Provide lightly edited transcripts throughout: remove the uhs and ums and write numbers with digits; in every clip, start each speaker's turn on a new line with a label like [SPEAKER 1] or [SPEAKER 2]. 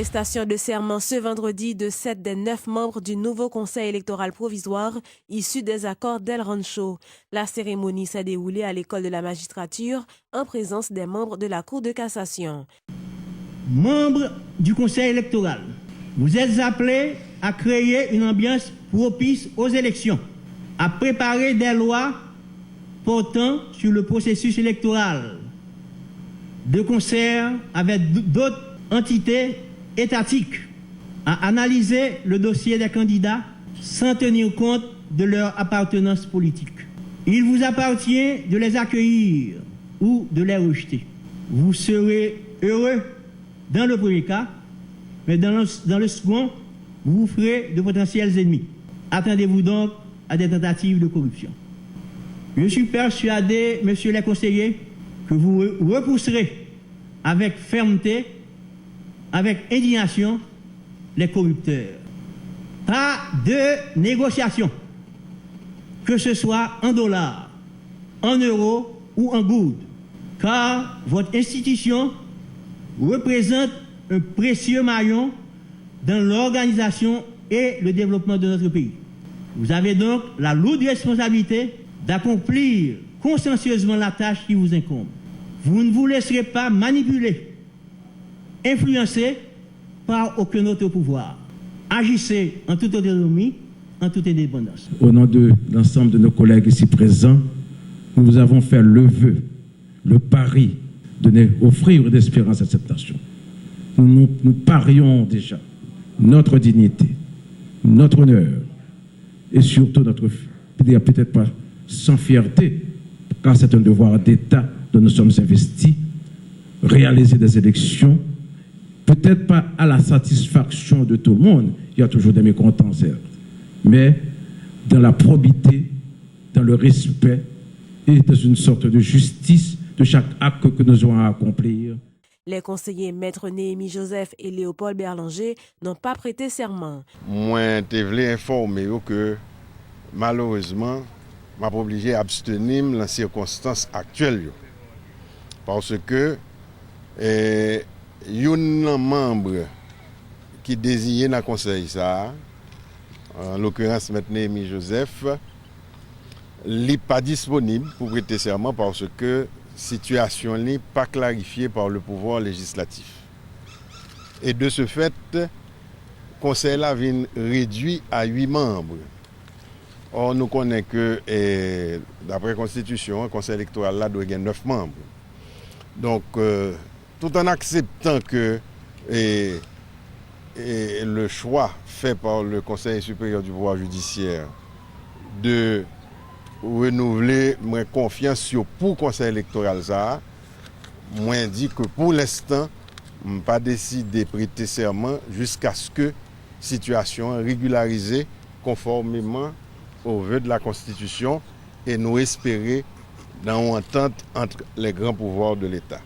[SPEAKER 1] prestation de serment ce vendredi de 7 des 9 membres du nouveau conseil électoral provisoire issu des accords d'El Rancho. La cérémonie s'est déroulée à l'école de la magistrature en présence des membres de la Cour de cassation.
[SPEAKER 2] Membres du conseil électoral, vous êtes appelés à créer une ambiance propice aux élections, à préparer des lois portant sur le processus électoral, de concert avec d'autres entités étatiques, à analyser le dossier des candidats sans tenir compte de leur appartenance politique. Il vous appartient de les accueillir ou de les rejeter. Vous serez heureux dans le premier cas, mais dans le second, vous vous ferez de potentiels ennemis. Attendez-vous donc à des tentatives de corruption. Je suis persuadé, messieurs les conseillers, que vous repousserez avec fermeté, avec indignation, les corrupteurs. Pas de négociation, que ce soit en dollars, en euros ou en gouttes, car votre institution représente un précieux maillon dans l'organisation et le développement de notre pays. Vous avez donc la lourde responsabilité d'accomplir consciencieusement la tâche qui vous incombe. Vous ne vous laisserez pas manipuler, influencé par aucun autre pouvoir. Agissez en toute autonomie, en toute indépendance.
[SPEAKER 3] Au nom de l'ensemble de nos collègues ici présents, nous avons fait le vœu, le pari de offrir une espérance à cette nation. Nous parions déjà notre dignité, notre honneur et surtout notre, peut-être pas sans fierté, car c'est un devoir d'État dont nous sommes investis, réaliser des élections, peut-être pas à la satisfaction de tout le monde, il y a toujours des mécontents, certes, mais dans la probité, dans le respect et dans une sorte de justice de chaque acte que nous aurons à accomplir.
[SPEAKER 1] Les conseillers Maître Néhémie Joseph et Léopold Berlanger n'ont pas prêté serment.
[SPEAKER 4] Moi, je voulais informer que malheureusement, je suis obligé d'abstenir dans les circonstances actuelles. Parce que un membre qui désigne dans le conseil, en l'occurrence M. Néhémie Joseph, n'est pas disponible pour prêter serment parce que la situation n'est pas clarifiée par le pouvoir législatif. Et de ce fait, le conseil là vient réduit à 8 membres. Or, nous connaissons que, d'après la Constitution, le conseil électoral là doit avoir 9 membres. Donc, tout en acceptant que le choix fait par le Conseil supérieur du pouvoir judiciaire de renouveler ma confiance sur le conseil électoral, moi dit que pour l'instant, je n'ai pas décidé de prêter serment jusqu'à ce que la situation soit régularisée conformément aux vœux de la Constitution et nous espérer dans une entente entre les grands pouvoirs de l'État.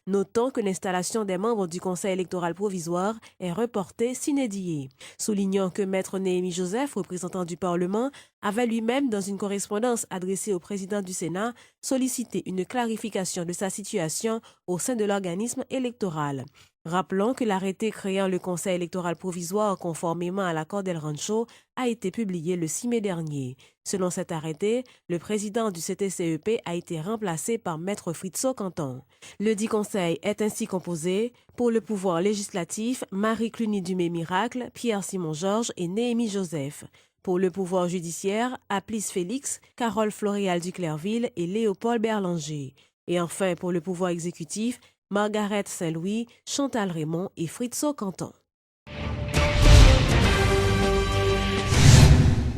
[SPEAKER 1] Notons que l'installation des membres du Conseil électoral provisoire est reportée sine die. Soulignant que Maître Néhémie Joseph, représentant du Parlement, avait lui-même, dans une correspondance adressée au président du Sénat, sollicité une clarification de sa situation au sein de l'organisme électoral. Rappelons que l'arrêté créant le Conseil électoral provisoire conformément à l'accord d'El Rancho a été publié le 6 mai dernier. Selon cet arrêté, le président du CTCEP a été remplacé par Maître Fritzo Canton. Le dit conseil est ainsi composé pour le pouvoir législatif, Marie Cluny Dumais-Miracle, Pierre-Simon Georges et Néhémie Joseph. Pour le pouvoir judiciaire, Aplis Félix, Carole Floréal Duclerville et Léopold Berlanger. Et enfin, pour le pouvoir exécutif, Margaret Saint-Louis, Chantal Raymond et Fritzo Canton.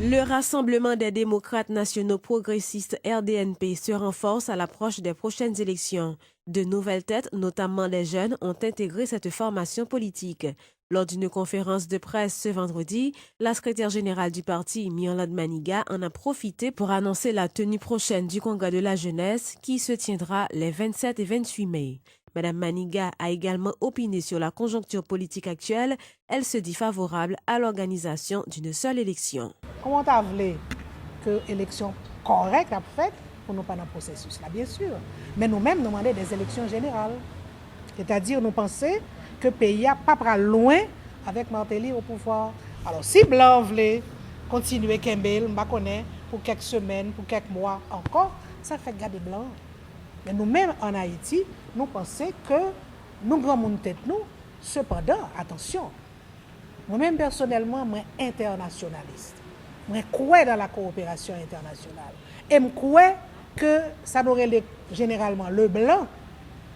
[SPEAKER 1] Le Rassemblement des démocrates nationaux progressistes RDNP se renforce à l'approche des prochaines élections. De nouvelles têtes, notamment des jeunes, ont intégré cette formation politique. Lors d'une conférence de presse ce vendredi, la secrétaire générale du parti, Myrlande Maniga, en a profité pour annoncer la tenue prochaine du Congrès de la jeunesse qui se tiendra les 27 et 28 mai. Madame Maniga a également opiné sur la conjoncture politique actuelle. Elle se dit favorable à l'organisation d'une seule élection.
[SPEAKER 5] Comment tu as voulu que l'élection correcte a faite pour nous pas dans le processus là, bien sûr. Mais nous-mêmes, nous demandons des élections générales. C'est-à-dire, nous pensons que le pays n'a pas loin avec Martelly au pouvoir. Alors, si Blanc voulait continuer Kembel, je connais, pour quelques semaines, pour quelques mois encore, ça fait garder Blanc. Mais nous-mêmes en Haïti, nous pensons que nous avons tête nous. Cependant, attention, moi-même personnellement, je suis internationaliste. Je crois dans la coopération internationale. Et je crois que ça aurait généralement le blanc,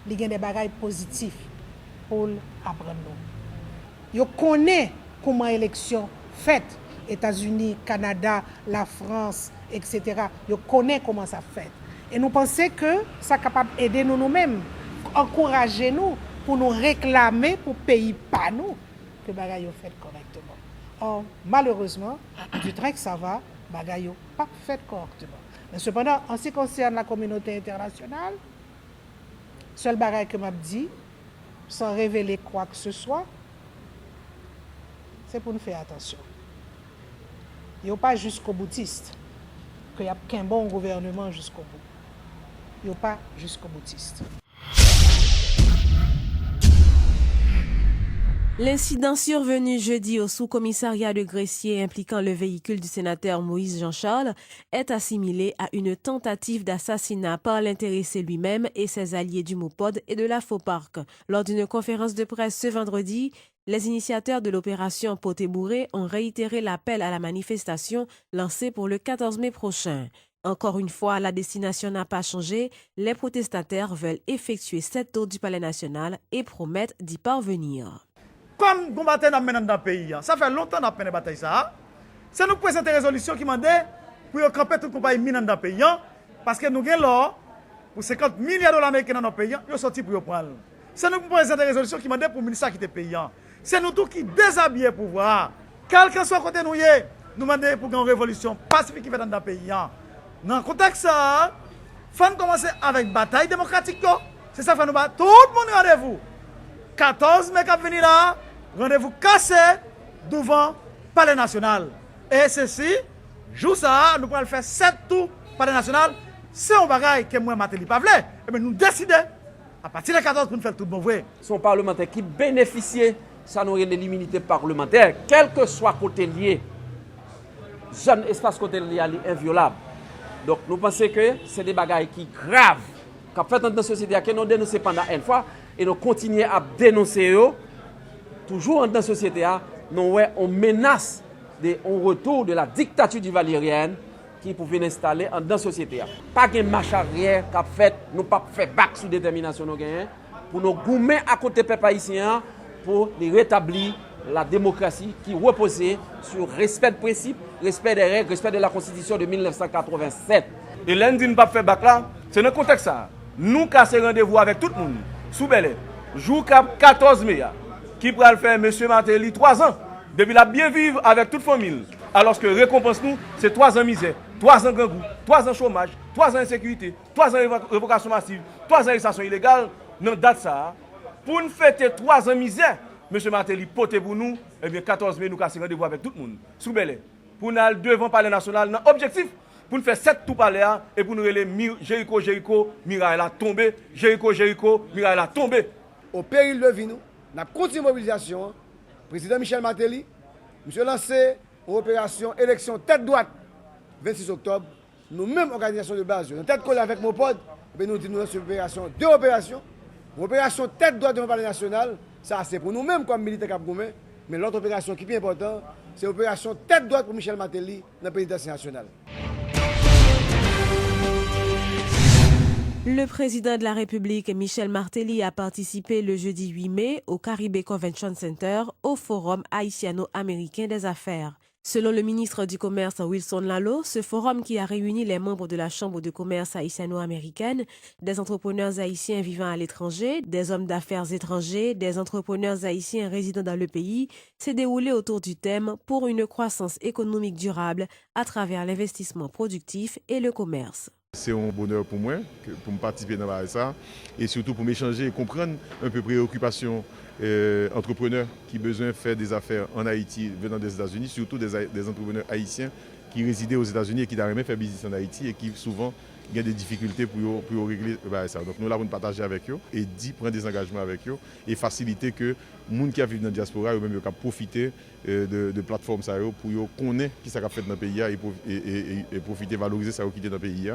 [SPEAKER 5] il y a des bagages positifs pour apprendre nous. Yo connaît comment l'élection faite, États-Unis, Canada, la France, etc. Yo connaît comment ça fait. Et nous pensons que ça est capable d'aider nous-mêmes, encourager nous pour nous réclamer pour pays pas nous que bagages yo fait correctement. Or, malheureusement, du train que ça va, bagages yo pas fait correctement. Mais cependant, en ce qui concerne la communauté internationale, seul bagage que m'a dit, sans révéler quoi que ce soit, c'est pour nous faire attention. Il n'y a pas jusqu'au boutiste, qu'il n'y a qu'un bon gouvernement jusqu'au bout. Il n'y a pas jusqu'au boutiste.
[SPEAKER 1] L'incident survenu jeudi au sous-commissariat de Gressier impliquant le véhicule du sénateur Moïse Jean-Charles est assimilé à une tentative d'assassinat par l'intéressé lui-même et ses alliés du Mopod et de la Faux-Parc. Lors d'une conférence de presse ce vendredi, les initiateurs de l'opération Poté-Bourré ont réitéré l'appel à la manifestation lancée pour le 14 mai prochain. Encore une fois, la destination n'a pas changé. Les protestataires veulent effectuer 7 tours du Palais national et promettent d'y parvenir.
[SPEAKER 6] Comme combattre dans le pays, ça fait longtemps qu'on a mené la bataille. C'est nous présenter une résolution qui demande pour camper toute compagnie mine dans le pays. Parce que nous avons l'or pour 50 milliards de dollars américains dans notre pays, nous sommes sortis pour prendre. C'est nous présenter une résolution qui demande pour le ministère quitter le pays. C'est nous tous qui déshabillons le pouvoir. Quel que soit côté nous, nous demandons pour une révolution pacifique qui fait dans le pays. Dans le contexte, il faut commencer avec la bataille démocratique. C'est ça qu'il faut nous battre. Tout le monde rendez-vous. 14 mai qui venir là, rendez-vous cassé devant le Palais national. Et ceci, jour ça, nous pourrons faire 7 tours Palais national. C'est un bagage que moi, Martelly, pas voulu. Et bien nous décidons, à partir de 14 pour nous faire tout bon vrai.
[SPEAKER 7] Son parlementaire qui bénéficiait, ça nous l'immunité parlementaire, quel que soit côté lié, jeune espace côté lié est inviolable. Donc nous pensons que c'est des bagages qui graves, qu'a fait dans la société, que nous dénonçons pendant une fois, et nous continuons à dénoncer eux, toujours dans la société, nous on menace un retour de la dictature du valérienne qui pouvait installer dans la société. Pas de marche arrière qu'a fait, nous pas fait bac sous détermination nous gagnons pour nous goumer à côté peuple haïtien pour rétablir la démocratie qui reposait sur respect de principes, respect des règles, respect de la Constitution de 1987.
[SPEAKER 6] Et lundi ne pas faire bac là, c'est dans le contexte ça. Nous casser rendez-vous avec tout le monde. Sous Bel-Air, jour 14 mai, qui pourra le faire M. Martelly 3 ans, depuis la bien vivre avec toute famille. Alors que récompense nous, c'est 3 ans misère, 3 ans grand goût, 3 ans chômage, 3 ans insécurité, 3 ans révocation massive, 3 ans arrestation illégale. Dans date ça, pour nous fêter 3 ans misère, M. Martelly poté pour nous, eh bien 14 mai, nous casser rendez-vous avec tout le monde. Sous Bel-Air, pour nous aller devant le Palais national, dans objectif. Pour nous faire 7 tours palais et pour nous relayer Jéricho, Mirail a tombé, Jéricho, Mirail a tombé.
[SPEAKER 8] Au péril de vie, nous avons continué la mobilisation. Le président Michel Martelly, monsieur lancé une opération élection tête droite 26 octobre. Nous-mêmes, organisation de base, nous tête collée avec mon pote, nous disons une opération, 2 opérations. Une opération tête droite devant le Palais national, ça c'est pour nous-mêmes comme militaires Cap-Goumé. Mais l'autre opération qui est plus importante, c'est l'opération tête droite pour Michel Martelly dans le pénitencier national.
[SPEAKER 1] Le président de la République, Michel Martelly, a participé le jeudi 8 mai au Caribé Convention Center au Forum haïtiano-américain des affaires. Selon le ministre du Commerce Wilson Lalo, ce forum qui a réuni les membres de la Chambre de commerce haïtiano-américaine, des entrepreneurs haïtiens vivant à l'étranger, des hommes d'affaires étrangers, des entrepreneurs haïtiens résidant dans le pays, s'est déroulé autour du thème « Pour une croissance économique durable à travers l'investissement productif et le commerce ».
[SPEAKER 9] C'est un bonheur pour moi, pour me participer dans ça, et surtout pour m'échanger et comprendre un peu préoccupations entrepreneurs qui ont besoin de faire des affaires en Haïti venant des États-Unis, surtout des entrepreneurs haïtiens qui résidaient aux États-Unis et qui n'arrivent pas à faire business en Haïti et qui souvent il y a des difficultés pour régler ça. Donc nous là, nous partager avec eux et prendre des engagements avec eux et faciliter que les gens qui vivent dans la diaspora eux-mêmes puissent profiter de plateformes pour connaître qui ça fait dans le pays et profiter, valoriser ça qui est dans le pays.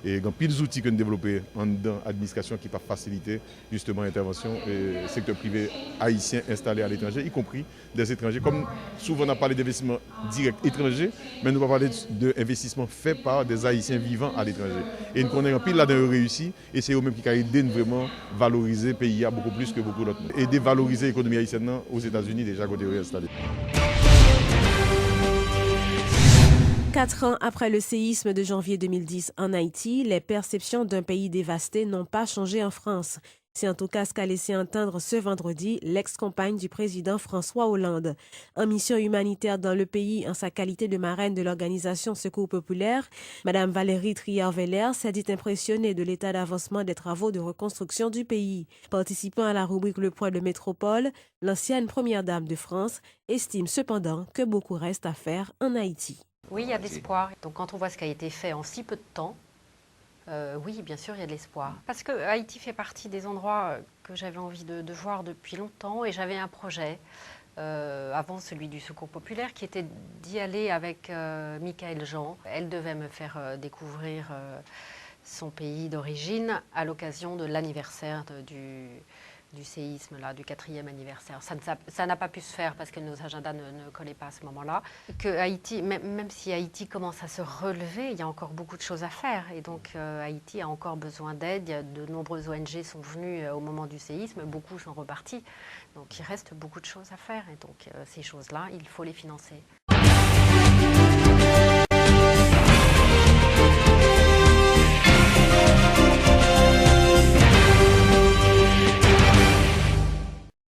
[SPEAKER 9] Et il y a pile d'outils que nous développons en l'administration qui peuvent faciliter justement l'intervention du secteur privé haïtien installé à l'étranger, y compris des étrangers. Comme souvent on a parlé d'investissement direct étranger, mais nous allons parler d'investissement fait par des Haïtiens vivant à l'étranger. Et nous connaissons pile là-dedans réussi et c'est eux-mêmes qui ont aidé vraiment valoriser le pays beaucoup plus que beaucoup d'autres. Et de valoriser l'économie haïtienne aux États-Unis déjà quand ils sont installés.
[SPEAKER 1] 4 ans après le séisme de janvier 2010 en Haïti, les perceptions d'un pays dévasté n'ont pas changé en France. C'est en tout cas ce qu'a laissé entendre ce vendredi l'ex-compagne du président François Hollande. En mission humanitaire dans le pays en sa qualité de marraine de l'organisation Secours Populaire, Mme Valérie Triard-Veller s'est dit impressionnée de l'état d'avancement des travaux de reconstruction du pays. Participant à la rubrique Le Point de Métropole, l'ancienne première dame de France estime cependant que beaucoup reste à faire en Haïti.
[SPEAKER 10] Oui, il y a de l'espoir. Donc quand on voit ce qui a été fait en si peu de temps, oui, bien sûr, il y a de l'espoir. Parce que Haïti fait partie des endroits que j'avais envie de voir depuis longtemps et j'avais un projet, avant celui du Secours Populaire, qui était d'y aller avec Michaëlle Jean. Elle devait me faire découvrir son pays d'origine à l'occasion de l'anniversaire du séisme, là, du 4e anniversaire. Ça n'a pas pu se faire parce que nos agendas ne collaient pas à ce moment-là. Que Haïti, même si Haïti commence à se relever, il y a encore beaucoup de choses à faire. Et donc Haïti a encore besoin d'aide. De nombreuses ONG sont venues au moment du séisme, beaucoup sont repartis. Donc il reste beaucoup de choses à faire. Et donc ces choses-là, il faut les financer.